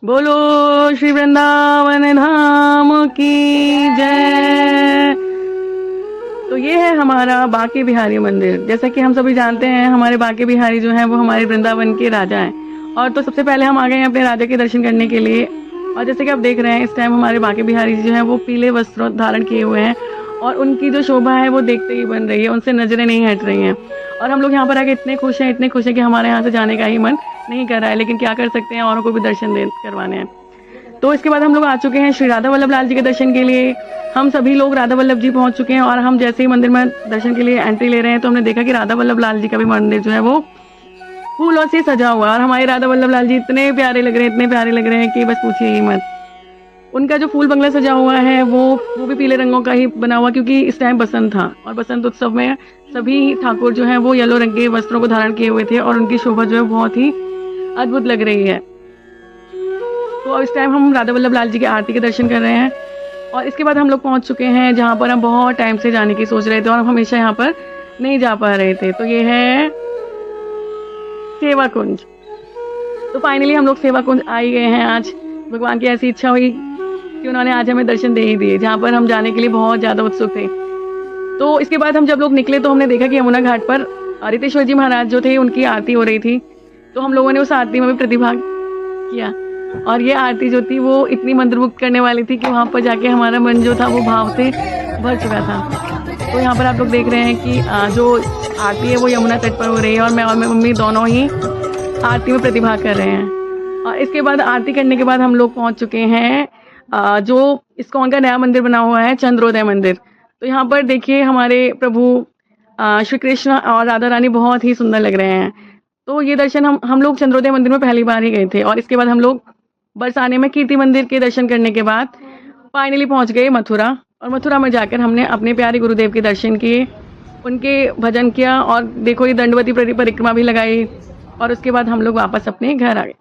बोलो श्री वृंदावन धाम की जय। तो ये है हमारा बांके बिहारी मंदिर। जैसा कि हम सभी जानते हैं, हमारे बांके बिहारी जो हैं वो हमारे वृंदावन के राजा हैं। और तो सबसे पहले हम आ गए हैं अपने राजा के दर्शन करने के लिए। और जैसे कि आप देख रहे हैं, इस टाइम हमारे बांके बिहारी जी जो हैं वो पीले वस्त्र धारण किए हुए हैं और उनकी जो शोभा है वो देखते ही बन रही है, उनसे नजरें नहीं हट रही हैं। और हम लोग यहाँ पर आके इतने खुश हैं कि हमारे यहाँ से जाने का ही मन नहीं कर रहा है, लेकिन क्या कर सकते हैं, औरों को भी दर्शन करवाने हैं। तो इसके बाद हम लोग आ चुके हैं श्री राधा वल्लभ लाल जी के दर्शन के लिए। हम सभी लोग राधा वल्लभ जी पहुंच चुके हैं और हम जैसे ही मंदिर में दर्शन के लिए एंट्री ले रहे हैं तो हमने देखा कि राधा वल्लभ लाल जी का भी मंदिर जो है वो फूलों से सजा हुआ है। और हमारे राधा वल्लभ लाल जी इतने प्यारे लग रहे हैं कि बस पूछिए ही मत। उनका जो फूल बंगला सजा हुआ है वो भी पीले रंगों का ही बना हुआ, क्योंकि इस टाइम बसंत था और बसंत उत्सव में सभी ठाकुर जो हैं वो येलो रंग के वस्त्रों को धारण किए हुए थे और उनकी शोभा जो है बहुत ही अद्भुत लग रही है। तो अब इस टाइम हम राधा वल्लभ लाल जी की आरती के दर्शन कर रहे हैं और इसके बाद हम लोग पहुंच चुके हैं जहां पर हम बहुत टाइम से जाने की सोच रहे थे और हम हमेशा यहाँ पर नहीं जा पा रहे थे। तो ये है सेवा कुंज। तो फाइनली हम लोग सेवा कुंज आ ही गए हैं। आज भगवान की ऐसी इच्छा हुई कि उन्होंने आज हमें दर्शन दे ही दिए, जहाँ पर हम जाने के लिए बहुत ज़्यादा उत्सुक थे। तो इसके बाद हम जब लोग निकले तो हमने देखा कि यमुना घाट पर रितेश्वर जी महाराज जो थे उनकी आरती हो रही थी। तो हम लोगों ने उस आरती में भी प्रतिभाग किया और ये आरती जो थी वो इतनी मंत्रमुग्ध करने वाली थी कि वहाँ पर जाके हमारा मन जो था वो भाव से भर चुका था। तो यहाँ पर आप लोग देख रहे हैं कि जो आरती है वो यमुना तट पर हो रही है और मैं और मेरी मम्मी दोनों ही आरती में प्रतिभाग कर रहे हैं। और इसके बाद आरती करने के बाद हम लोग पहुँच चुके हैं जो इस्कॉन का नया मंदिर बना हुआ है, चंद्रोदय मंदिर। तो यहाँ पर देखिए हमारे प्रभु श्री कृष्ण और राधा रानी बहुत ही सुंदर लग रहे हैं। तो ये दर्शन हम लोग चंद्रोदय मंदिर में पहली बार ही गए थे और इसके बाद हम लोग बरसाने में कीर्ति मंदिर के दर्शन करने के बाद फाइनली पहुंच गए मथुरा। और मथुरा में जाकर हमने अपने प्यारे गुरुदेव के दर्शन किए, उनके भजन किया और देखो ये दंडवती परिक्रमा भी लगाई और उसके बाद हम लोग वापस अपने घर आ गए।